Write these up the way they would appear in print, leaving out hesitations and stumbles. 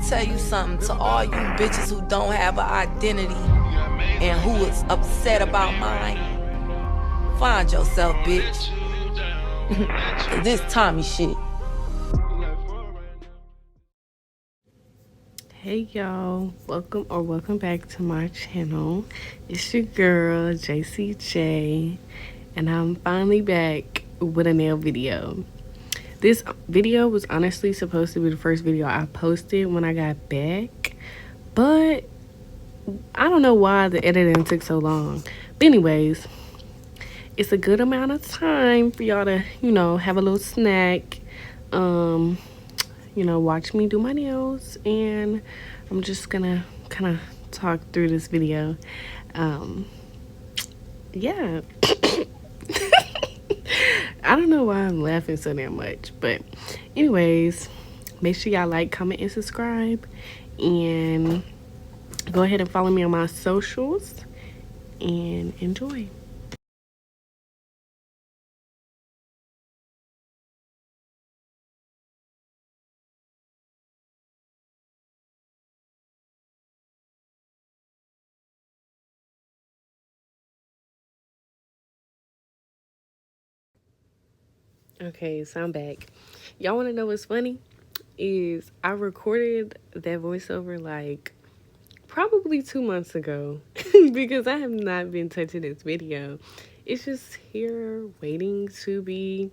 tell you something to all you bitches who don't have an identity and who is upset about mine. Find yourself, bitch. This Tommy shit. Hey y'all, welcome back to my channel. It's your girl JCJ, and I'm finally back with a nail video. This video was honestly supposed to be the first video I posted when I got back, but I don't know why the editing took so long. But anyways, it's a good amount of time for y'all to, have a little snack, watch me do my nails, and I'm just gonna kind of talk through this video. Yeah. I don't know why I'm laughing so damn much, but anyways, make sure y'all like, comment, and subscribe, and go ahead and follow me on my socials, and enjoy. Okay, so I'm back. Y'all want to know what's funny? Is I recorded that voiceover like probably 2 months ago because I have not been touching this video. It's just here waiting to be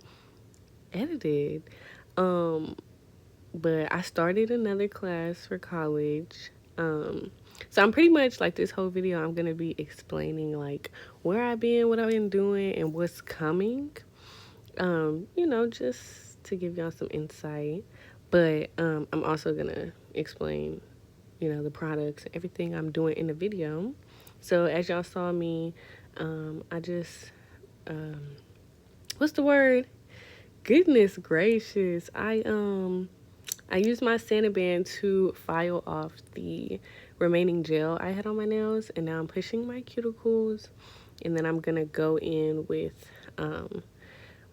edited. But I started another class for college. So I'm pretty much like this whole video I'm gonna be explaining like where I've been, what I've been doing, and what's coming. Just to give y'all some insight. But I'm also gonna explain, the products and everything I'm doing in the video. So as y'all saw me, I just what's the word? Goodness gracious. I used my sanding band to file off the remaining gel I had on my nails, and now I'm pushing my cuticles, and then I'm gonna go in with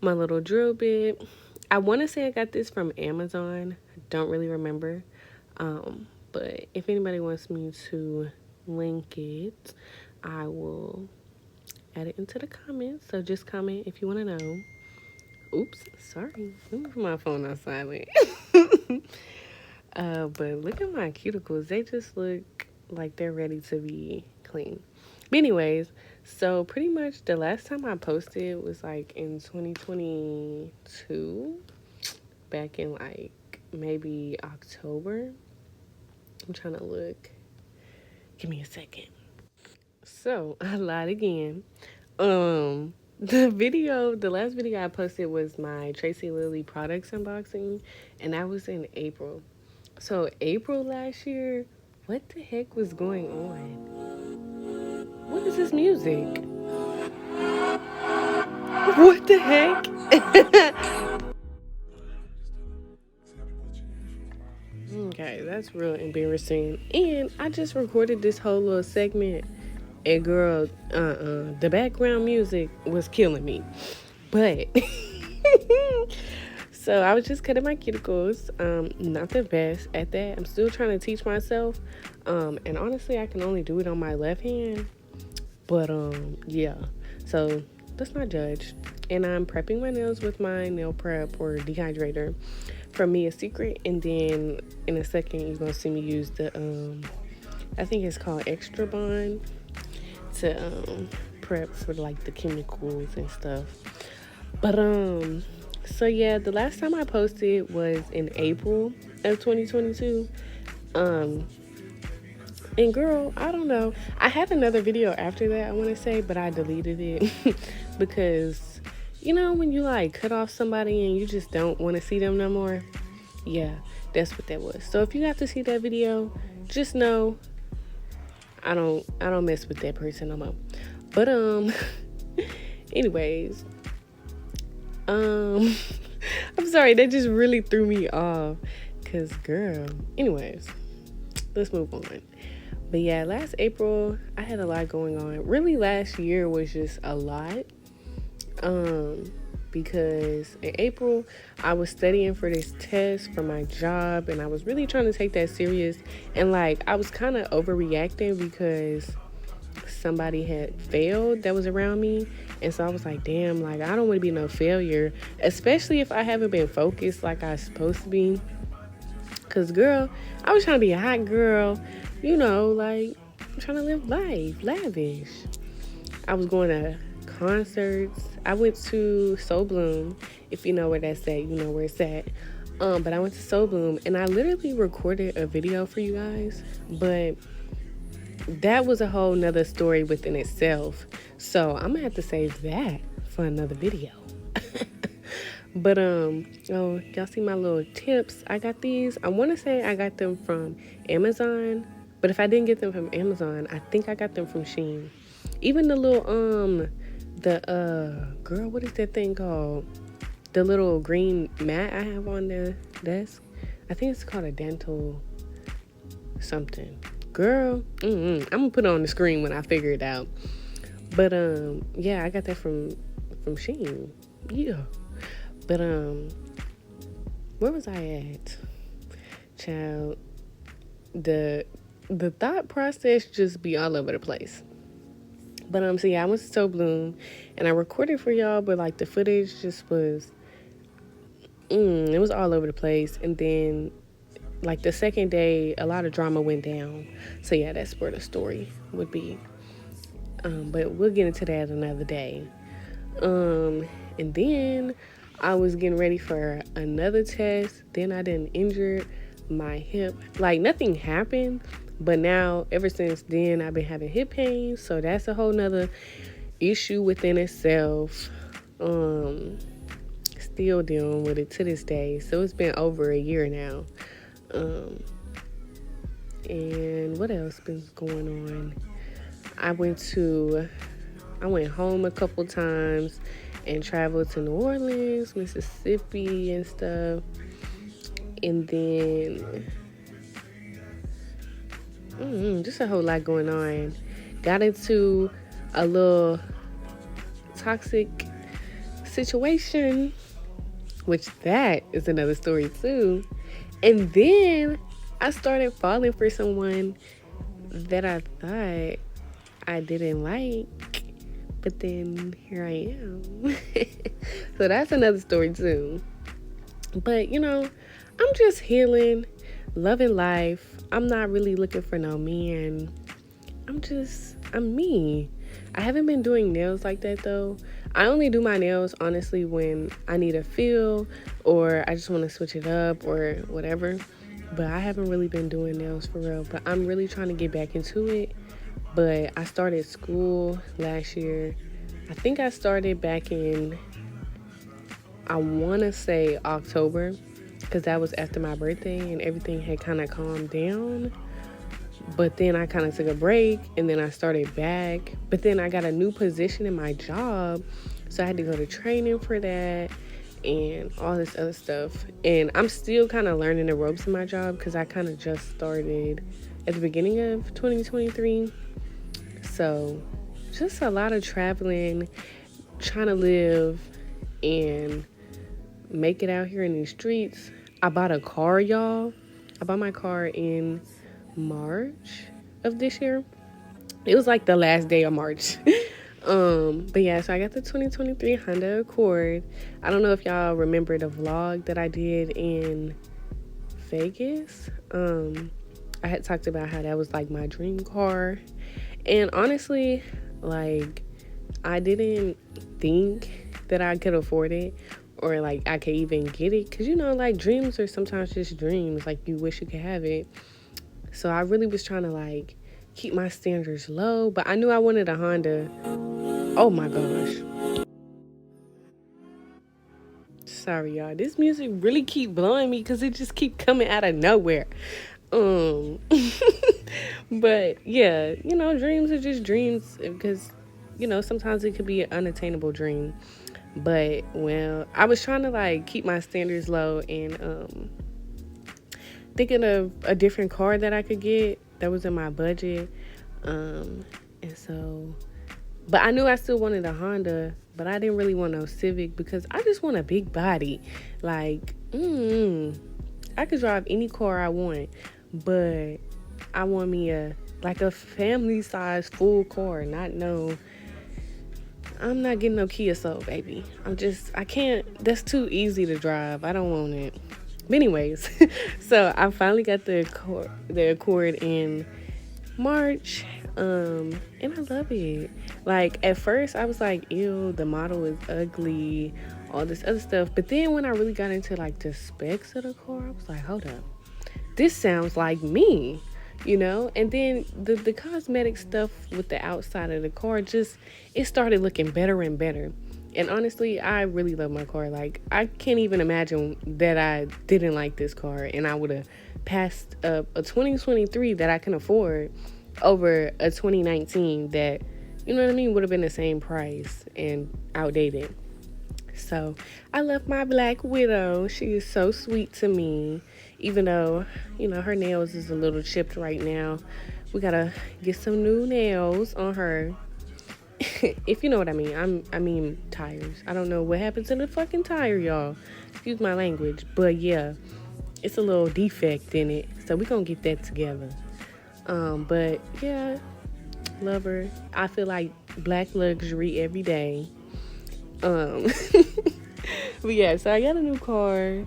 my little drill bit. I want to say I got this from Amazon. I don't really remember. But if anybody wants me to link it, I will add it into the comments. So just comment if you want to know. Oops, sorry. Let me put my phone on silent. But look at my cuticles. They just look like they're ready to be clean. But anyways, so pretty much the last time I posted was like in 2022, back in like maybe October. I'm trying to look. Give me a second. So I lied again. The last video I posted was my Tracy Lily products unboxing, and that was in April. So April last year, what the heck was going on? What is this music? What the heck? Okay, that's real embarrassing. And I just recorded this whole little segment, and girl, the background music was killing me. But so I was just cutting my cuticles. Not the best at that. I'm still trying to teach myself. And honestly, I can only do it on my left hand. But yeah. So let's not judge. And I'm prepping my nails with my nail prep or dehydrator from Mia Secret. And then in a second, you're gonna see me use the I think it's called Extra Bond to prep for like the chemicals and stuff. But so yeah, the last time I posted was in April of 2022. And girl, I don't know. I had another video after that, I want to say, but I deleted it because, when you like cut off somebody and you just don't want to see them no more. Yeah, that's what that was. So if you got to see that video, just know I don't mess with that person no more. But anyways, I'm sorry, that just really threw me off. Cause girl, anyways, let's move on. But yeah, last April, I had a lot going on. Really, last year was just a lot. because in April I was studying for this test for my job, and I was really trying to take that serious, and like I was kind of overreacting because somebody had failed that was around me. And so I was like, damn, like I don't want to be no failure, especially if I haven't been focused like I was supposed to be. Cause girl, I was trying to be a hot girl, like I'm trying to live life lavish. I was going to concerts. I went to Soul Bloom. If you know where that's at, you know where it's at. But I went to Soul Bloom, and I literally recorded a video for you guys, but that was a whole nother story within itself. So I'm gonna have to save that for another video. But y'all see my little tips? I got these. I want to say I got them from Amazon, but if I didn't get them from Amazon, I think I got them from Shein. Even the little girl, what is that thing called? The little green mat I have on the desk. I think it's called a dental something. Girl, I'm gonna put it on the screen when I figure it out. But yeah, I got that from Shein. Yeah. But where was I at? Child, the thought process just be all over the place. But so yeah, I went to Soul Bloom and I recorded for y'all, but like the footage just was it was all over the place. And then like the second day, a lot of drama went down. So yeah, that's where the story would be. But we'll get into that another day. And then I was getting ready for another test. Then I didn't injure my hip. Like nothing happened, but now ever since then I've been having hip pain. So that's a whole nother issue within itself. Still dealing with it to this day. So it's been over a year now. And what else been going on? I went home a couple times and traveled to New Orleans, Mississippi and stuff. And then just a whole lot going on. Got into a little toxic situation, which that is another story too. And then I started falling for someone that I thought I didn't like, but then here I am. So that's another story too. But I'm just healing, loving life. I'm not really looking for no man. I'm me. I haven't been doing nails like that though. I only do my nails honestly when I need a feel or I just want to switch it up or whatever. But I haven't really been doing nails for real. But I'm really trying to get back into it. But I started school last year. I think I started back in, I want to say October, because that was after my birthday and everything had kind of calmed down. But then I kind of took a break and then I started back. But then I got a new position in my job. So I had to go to training for that and all this other stuff. And I'm still kind of learning the ropes in my job because I kind of just started at the beginning of 2023. So just a lot of traveling, trying to live and make it out here in these streets. I bought a car, y'all. I bought my car in March of this year. It was like the last day of March. But yeah, so I got the 2023 Honda Accord. I don't know if y'all remember the vlog that I did in Vegas. I had talked about how that was like my dream car. And honestly, like I didn't think that I could afford it or like I could even get it. Cause like dreams are sometimes just dreams. Like you wish you could have it. So I really was trying to like keep my standards low, but I knew I wanted a Honda. Oh my gosh. Sorry, y'all. This music really keep blowing me because it just keep coming out of nowhere. But yeah, dreams are just dreams because, sometimes it could be an unattainable dream. But well, I was trying to like keep my standards low and thinking of a different car that I could get that was in my budget. And so But I knew I still wanted a Honda, but I didn't really want no Civic because I just want a big body. Like, I could drive any car I want, but I want me a family size full car, not no. I'm not getting no Kia Soul, baby. I can't. That's too easy to drive. I don't want it. But anyways, so I finally got the Accord in March, and I love it. Like at first, I was like, "Ew, the model is ugly," all this other stuff. But then when I really got into like the specs of the car, I was like, "Hold up, this sounds like me." And then the cosmetic stuff with the outside of the car, it started looking better and better. And honestly, I really love my car. Like, I can't even imagine that I didn't like this car and I would have passed up a 2023 that I can afford over a 2019 that, you know what I mean, would have been the same price and outdated. So I love my Black Widow. She is so sweet to me, even though, her nails is a little chipped right now. We gotta get some new nails on her. If you know what I mean. I mean tires. I don't know what happened to the fucking tire, y'all. Excuse my language. But yeah, it's a little defect in it. So we're gonna get that together. But yeah, love her. I feel like black luxury every day. But yeah, so I got a new car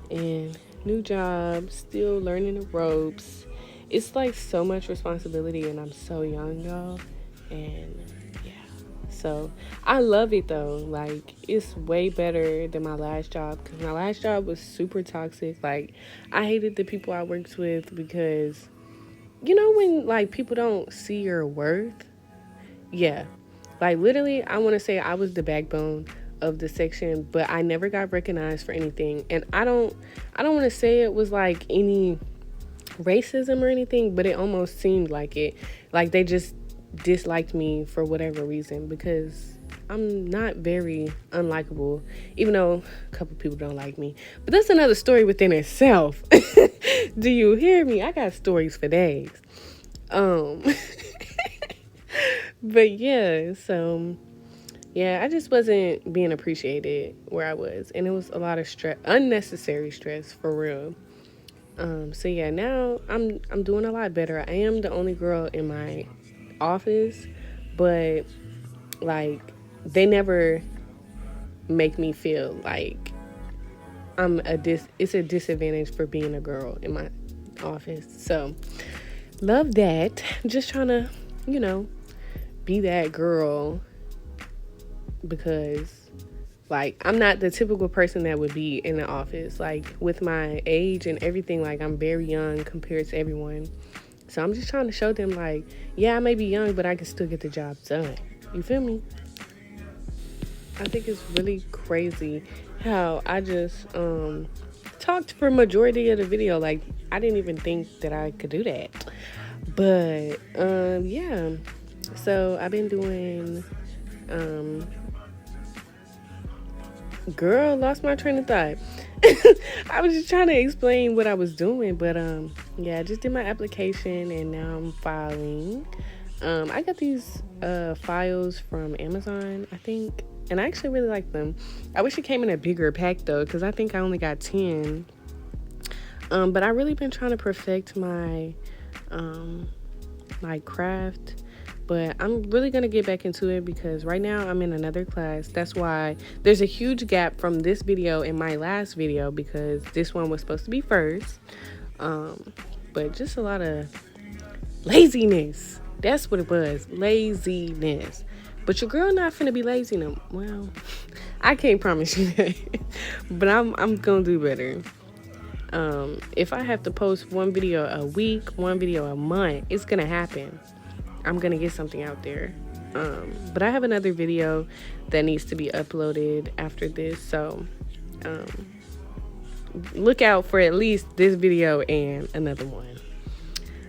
and new job, still learning the ropes. It's like so much responsibility and I'm so young, y'all. And yeah, so I love it though. Like, it's way better than my last job because my last job was super toxic. Like, I hated the people I worked with because, when like people don't see your worth. Yeah, like literally, I want to say I was the backbone of the section, but I never got recognized for anything. And I don't want to say it was like any racism or anything, but it almost seemed like it. Like they just disliked me for whatever reason because I'm not very unlikable, even though a couple people don't like me. But that's another story within itself. Do you hear me? I got stories for days. But yeah, so yeah, I just wasn't being appreciated where I was, and it was a lot of stress, unnecessary stress for real. So yeah, now I'm doing a lot better. I am the only girl in my office, but like they never make me feel like it's a disadvantage for being a girl in my office. So love that. Just trying to, be that girl because like I'm not the typical person that would be in the office. Like with my age and everything, like I'm very young compared to everyone. So I'm just trying to show them like, yeah, I may be young, but I can still get the job done. You feel me? I think it's really crazy how I just talked for majority of the video. Like I didn't even think that I could do that. But yeah. So I've been doing girl, lost my train of thought. I was just trying to explain what I was doing, but yeah, I just did my application and now I'm filing. I got these files from Amazon, I think, and I actually really like them. I wish it came in a bigger pack though, because I think I only got 10. But I really been trying to perfect my craft. But I'm really going to get back into it because right now I'm in another class. That's why there's a huge gap from this video and my last video because this one was supposed to be first. But just a lot of laziness. That's what it was. Laziness. But your girl not finna be lazy no. Well, I can't promise you that. But I'm going to do better. If I have to post one video a week, one video a month, it's going to happen. I'm going to get something out there. But I have another video that needs to be uploaded after this. So look out for at least this video and another one.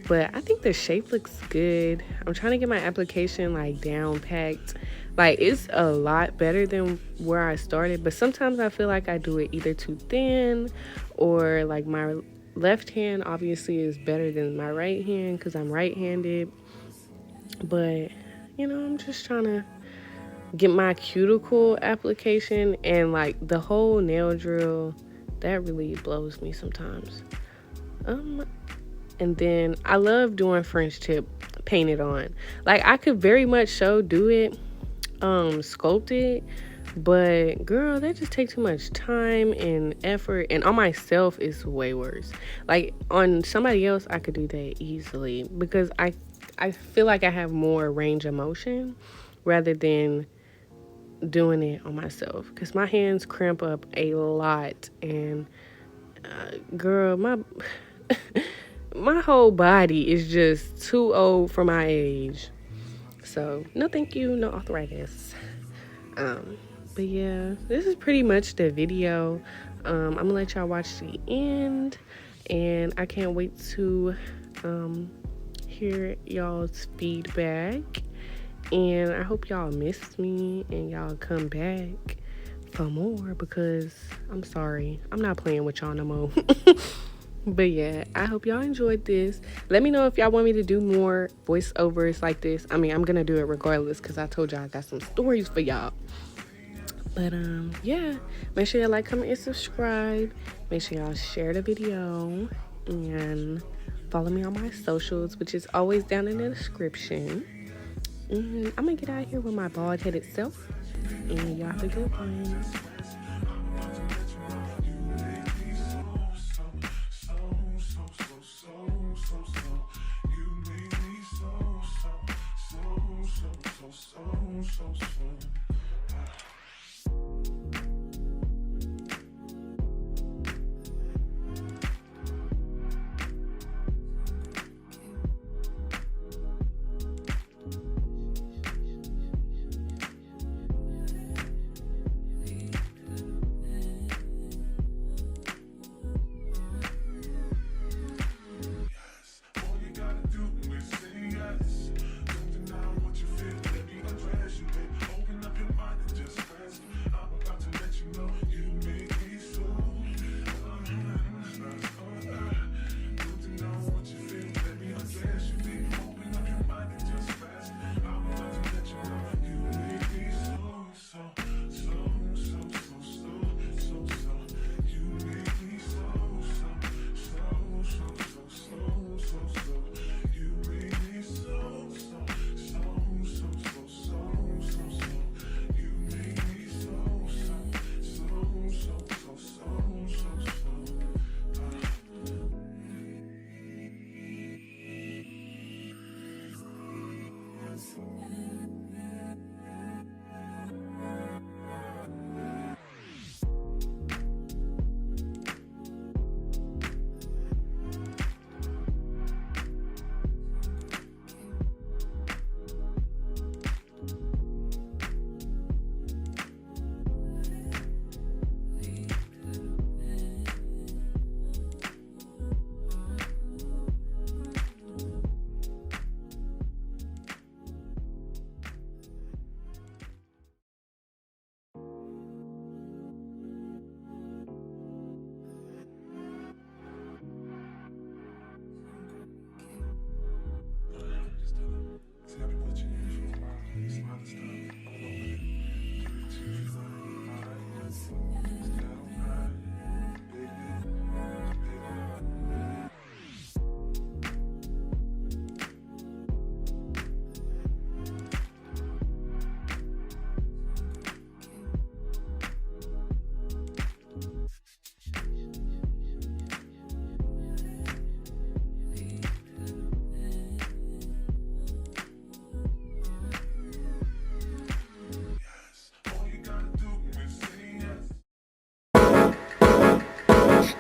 But I think the shape looks good. I'm trying to get my application like down packed. Like it's a lot better than where I started. But sometimes I feel like I do it either too thin or like my left hand obviously is better than my right hand because I'm right-handed. But, I'm just trying to get my cuticle application and like the whole nail drill. That really blows me sometimes. And then I love doing French tip painted on. Like I could very much so do it, sculpt it, but girl, that just takes too much time and effort, and on myself it's way worse. Like on somebody else I could do that easily because I feel like I have more range of motion rather than doing it on myself because my hands cramp up a lot. And girl, my my whole body is just too old for my age. So no thank you, no arthritis. But yeah, this is pretty much the video. I'm gonna let y'all watch the end, and I can't wait to hear y'all's feedback. And I hope y'all miss me and y'all come back for more because I'm sorry, I'm not playing with y'all no more. But yeah, I hope y'all enjoyed this. Let me know if y'all want me to do more voiceovers like this. I mean, I'm gonna do it regardless because I told y'all I got some stories for y'all. But yeah, make sure y'all like, comment, and subscribe. Make sure y'all share the video and follow me on my socials, which is always down in the description. And I'm gonna get out of here with my bald-headed self, and y'all have a good one.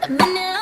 A minute